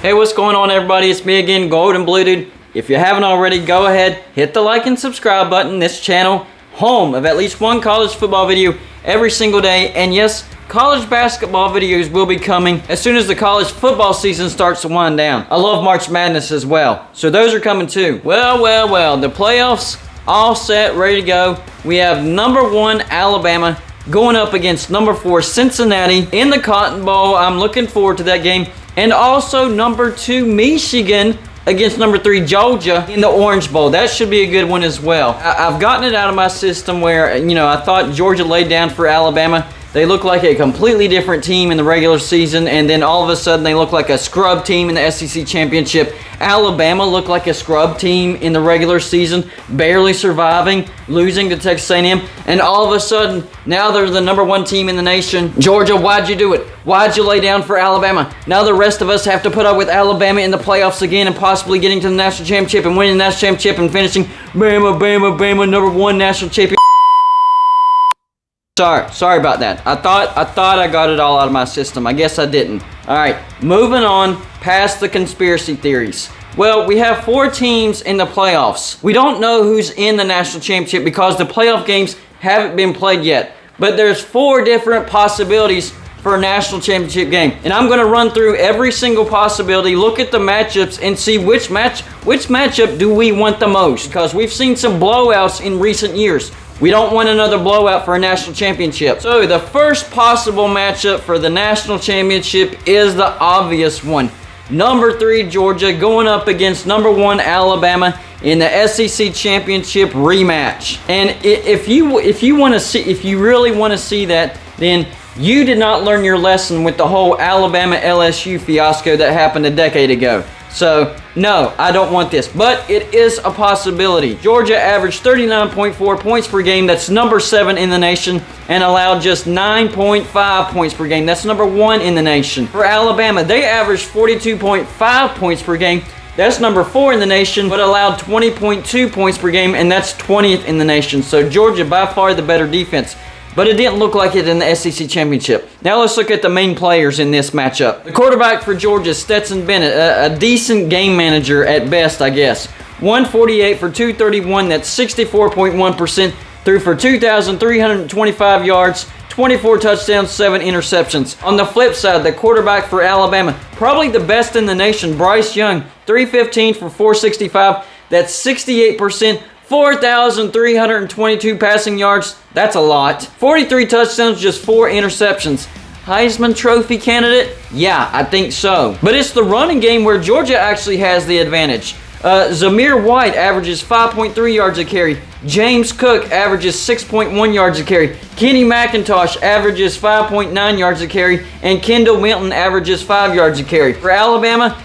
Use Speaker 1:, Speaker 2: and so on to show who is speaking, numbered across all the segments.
Speaker 1: Hey, what's going on, everybody? It's me again, Golden Blue Dude. If you haven't already, go ahead, hit the like and subscribe button. This channel, home of at least one college football video every single day. And yes, college basketball videos will be coming as soon as the college football season starts to wind down. I love March Madness as well, so those are coming too. Well, the playoffs all set, ready to go. We have number 1 Alabama going up against number 4 Cincinnati in the Cotton Bowl. I'm looking forward to that game. And also number 2 Michigan against number 3 Georgia in the Orange Bowl. That should be a good one as well. I've gotten it out of my system where, I thought Georgia laid down for Alabama. They look like a completely different team in the regular season, and then all of a sudden they look like a scrub team in the SEC Championship. Alabama looked like a scrub team in the regular season, barely surviving, losing to Texas A&M, and all of a sudden, now they're the number 1 team in the nation. Georgia, why'd you do it? Why'd you lay down for Alabama? Now the rest of us have to put up with Alabama in the playoffs again and possibly getting to the national championship and winning the national championship and finishing Bama, number 1 national champion. Sorry about that. I thought I got it all out of my system. I guess I didn't. All right, moving on past the conspiracy theories. Well, we have 4 teams in the playoffs. We don't know who's in the national championship because the playoff games haven't been played yet. But there's 4 different possibilities for a national championship game. And I'm going to run through every single possibility, look at the matchups, and see which matchup do we want the most. Because we've seen some blowouts in recent years. We don't want another blowout for a national championship. So the first possible matchup for the national championship is the obvious one. Number 3 Georgia going up against number 1 Alabama in the SEC championship rematch. And if you really want to see that, then you did not learn your lesson with the whole Alabama LSU fiasco that happened a decade ago. So, no, I don't want this, but it is a possibility. Georgia averaged 39.4 points per game. That's number 7 in the nation, and allowed just 9.5 points per game. That's number 1 in the nation. For Alabama, they averaged 42.5 points per game. That's number 4 in the nation, but allowed 20.2 points per game, and that's 20th in the nation. So Georgia, by far the better defense. But it didn't look like it in the SEC Championship. Now let's look at the main players in this matchup. The quarterback for Georgia, Stetson Bennett, a decent game manager at best, I guess. 148 for 231, that's 64.1%. Threw for 2,325 yards, 24 touchdowns, 7 interceptions. On the flip side, the quarterback for Alabama, probably the best in the nation, Bryce Young, 315 for 465, that's 68%. 4,322 passing yards, that's a lot. 43 touchdowns, just 4 interceptions. Heisman Trophy candidate? Yeah, I think so. But it's the running game where Georgia actually has the advantage. Zamir White averages 5.3 yards a carry. James Cook averages 6.1 yards a carry. Kenny McIntosh averages 5.9 yards a carry. And Kendall Milton averages 5 yards a carry. For Alabama,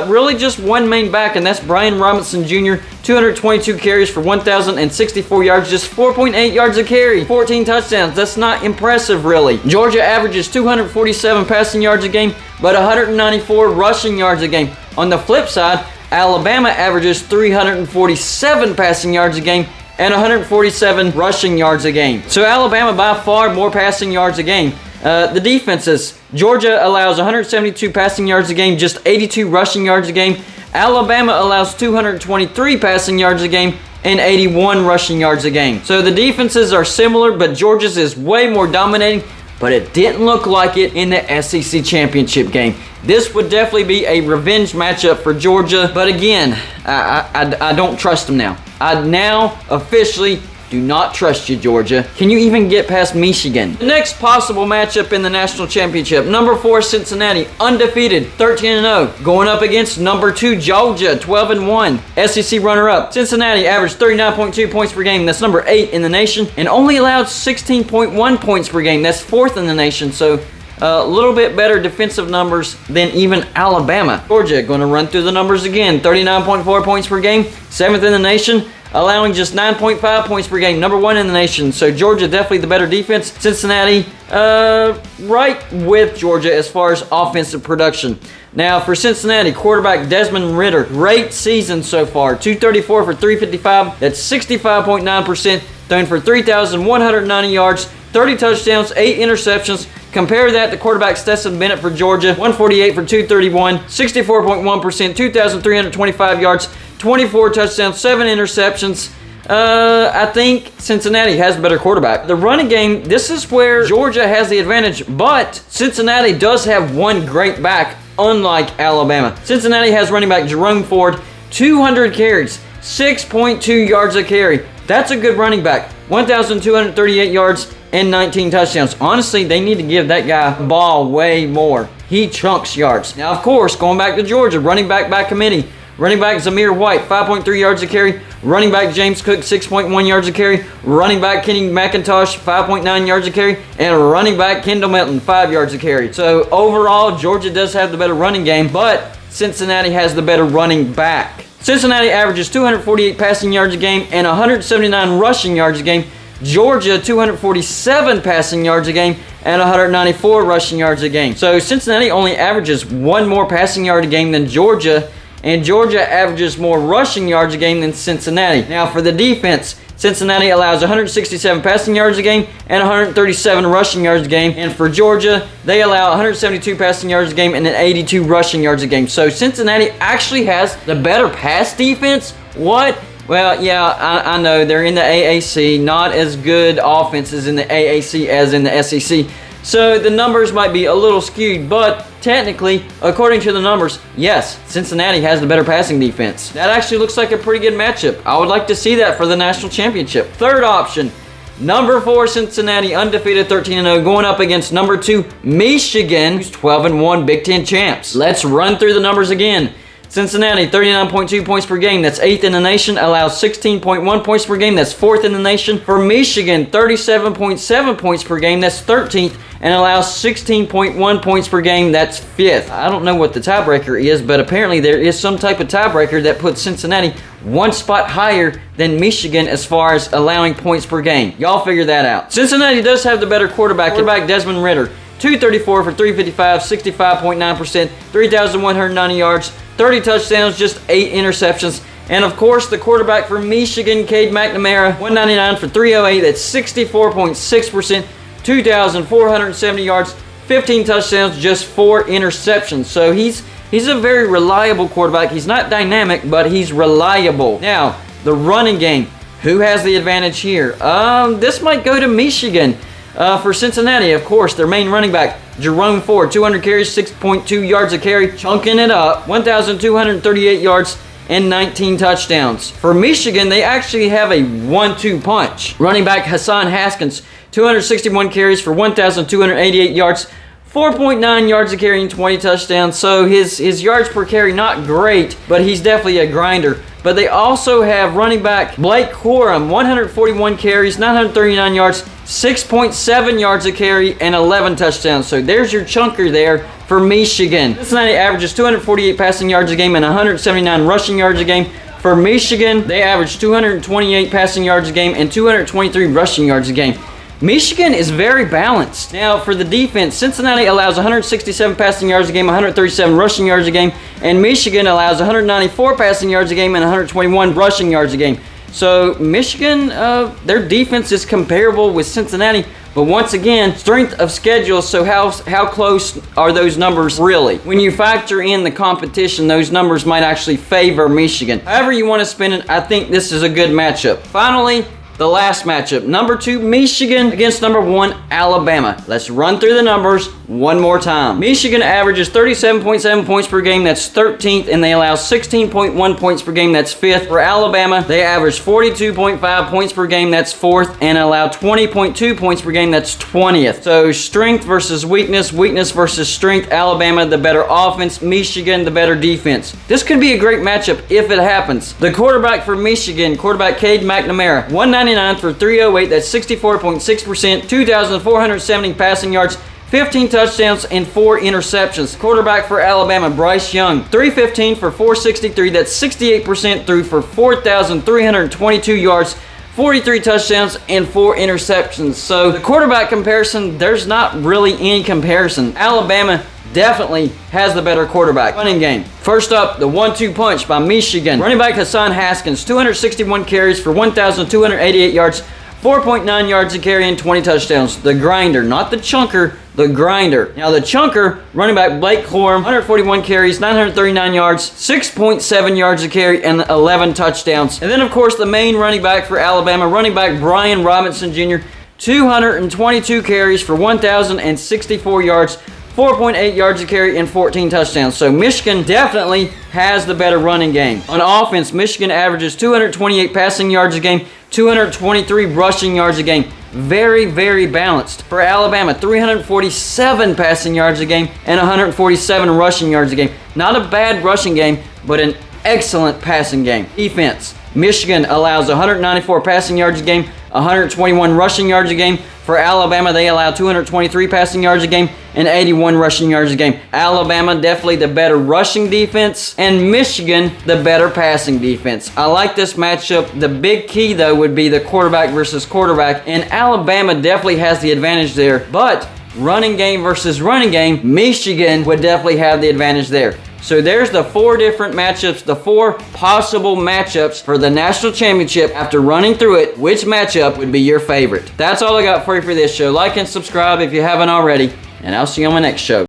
Speaker 1: really just one main back, and that's Brian Robinson Jr., 222 carries for 1,064 yards, just 4.8 yards a carry, 14 touchdowns. That's not impressive, really. Georgia averages 247 passing yards a game, but 194 rushing yards a game. On the flip side, Alabama averages 347 passing yards a game and 147 rushing yards a game. So Alabama by far more passing yards a game. The defenses, Georgia allows 172 passing yards a game, just 82 rushing yards a game. Alabama allows 223 passing yards a game and 81 rushing yards a game. So the defenses are similar, but Georgia's is way more dominating, but it didn't look like it in the SEC championship game. This would definitely be a revenge matchup for Georgia, but again, I don't trust them now. I now officially do not trust you, Georgia. Can you even get past Michigan? The next possible matchup in the national championship, number 4 Cincinnati, undefeated, 13-0, going up against number 2 Georgia, 12-1, SEC runner-up. Cincinnati averaged 39.2 points per game. That's number 8 in the nation, and only allowed 16.1 points per game. That's 4th in the nation. So a little bit better defensive numbers than even Alabama. Georgia, going to run through the numbers again. 39.4 points per game, 7th in the nation, allowing just 9.5 points per game, number 1 in the nation. So Georgia definitely the better defense. Cincinnati, right with Georgia as far as offensive production. Now for Cincinnati, quarterback Desmond Ridder, great season so far. 234 for 355, that's 65.9%, throwing for 3,190 yards, 30 touchdowns, 8 interceptions. Compare that to quarterback Stetson Bennett for Georgia, 148 for 231, 64.1%, 2,325 yards, 24 touchdowns, 7 interceptions. I think Cincinnati has the better quarterback. The running game, this is where Georgia has the advantage, but Cincinnati does have one great back, unlike Alabama. Cincinnati has running back Jerome Ford, 200 carries, 6.2 yards a carry. That's a good running back. 1,238 yards and 19 touchdowns. Honestly, they need to give that guy the ball way more. He chunks yards. Now, of course, going back to Georgia, running back by committee. Running back Zamir White, 5.3 yards a carry. Running back James Cook, 6.1 yards a carry. Running back Kenny McIntosh, 5.9 yards a carry. And running back Kendall Milton, 5 yards a carry. So overall, Georgia does have the better running game, but Cincinnati has the better running back. Cincinnati averages 248 passing yards a game and 179 rushing yards a game. Georgia, 247 passing yards a game and 194 rushing yards a game. So Cincinnati only averages one more passing yard a game than Georgia, and Georgia averages more rushing yards a game than Cincinnati. Now for the defense, Cincinnati allows 167 passing yards a game and 137 rushing yards a game. And for Georgia, they allow 172 passing yards a game and 82 rushing yards a game. So Cincinnati actually has the better pass defense. What? Well, yeah, I know they're in the AAC, not as good offenses in the AAC as in the SEC. So the numbers might be a little skewed, but technically, according to the numbers, yes, Cincinnati has the better passing defense. That actually looks like a pretty good matchup. I would like to see that for the national championship. Third option, number 4 Cincinnati, undefeated 13-0, going up against number 2 Michigan, who's 12-1 Big Ten champs. Let's run through the numbers again. Cincinnati, 39.2 points per game. That's 8th in the nation. Allows 16.1 points per game. That's 4th in the nation. For Michigan, 37.7 points per game. That's 13th. And allows 16.1 points per game. That's 5th. I don't know what the tiebreaker is, but apparently there is some type of tiebreaker that puts Cincinnati one spot higher than Michigan as far as allowing points per game. Y'all figure that out. Cincinnati does have the better quarterback. Quarterback Desmond Ridder, 234 for 355, 65.9%, 3,190 yards, 30 touchdowns, just 8 interceptions. And of course, the quarterback for Michigan, Cade McNamara, 199 for 308. That's 64.6%, 2,470 yards, 15 touchdowns, just 4 interceptions. So he's a very reliable quarterback. He's not dynamic, but he's reliable. Now, the running game. Who has the advantage here? This might go to Michigan. For Cincinnati, of course, their main running back, Jerome Ford, 200 carries, 6.2 yards a carry, chunking it up, 1,238 yards, and 19 touchdowns. For Michigan, they actually have a 1-2 punch. Running back Hassan Haskins, 261 carries for 1,288 yards, 4.9 yards a carry and 20 touchdowns. So his yards per carry, not great, but he's definitely a grinder. But they also have running back Blake Corum, 141 carries, 939 yards, 6.7 yards a carry, and 11 touchdowns. So there's your chunker there for Michigan. Cincinnati averages 248 passing yards a game and 179 rushing yards a game. For Michigan, they average 228 passing yards a game and 223 rushing yards a game. Michigan is very balanced. Now, for the defense, Cincinnati allows 167 passing yards a game, 137 rushing yards a game, and Michigan allows 194 passing yards a game and 121 rushing yards a game. So, Michigan, their defense is comparable with Cincinnati, but once again, strength of schedule, so how close are those numbers really? When you factor in the competition, those numbers might actually favor Michigan. However you want to spin it, I think this is a good matchup. Finally, the last matchup, number 2 Michigan against number 1 Alabama. Let's run through the numbers one more time. Michigan averages 37.7 points per game. That's 13th, and they allow 16.1 points per game. That's 5th. For Alabama, they average 42.5 points per game. That's 4th, and allow 20.2 points per game. That's 20th. So strength versus weakness, weakness versus strength. Alabama, the better offense. Michigan, the better defense. This could be a great matchup if it happens. The quarterback for Michigan, quarterback Cade McNamara, 199 for 308. That's 64.6%, 2,470 passing yards, 15 touchdowns, and 4 interceptions. Quarterback for Alabama, Bryce Young, 315 for 463. That's 68%, threw for 4,322 yards, 43 touchdowns, and 4 interceptions. So the quarterback comparison, there's not really any comparison. Alabama definitely has the better quarterback. Running game. First up, the 1-2 punch by Michigan. Running back Hassan Haskins, 261 carries for 1,288 yards, 4.9 yards a carry and 20 touchdowns. The grinder, not the chunker, the grinder. Now the chunker, running back Blake Corum, 141 carries, 939 yards, 6.7 yards a carry, and 11 touchdowns. And then, of course, the main running back for Alabama, running back Brian Robinson Jr., 222 carries for 1,064 yards, 4.8 yards a carry, and 14 touchdowns. So Michigan definitely has the better running game. On offense, Michigan averages 228 passing yards a game, 223 rushing yards a game. Very, very balanced. For Alabama, 347 passing yards a game and 147 rushing yards a game. Not a bad rushing game, but an excellent passing game. Defense, Michigan allows 194 passing yards a game, 121 rushing yards a game. For Alabama, they allow 223 passing yards a game and 81 rushing yards a game. Alabama, definitely the better rushing defense, and Michigan, the better passing defense. I like this matchup. The big key, though, would be the quarterback versus quarterback, and Alabama definitely has the advantage there. But running game versus running game, Michigan would definitely have the advantage there. So there's the 4 different matchups, the 4 possible matchups for the national championship. After running through it, which matchup would be your favorite? That's all I got for you for this show. Like and subscribe if you haven't already, and I'll see you on my next show.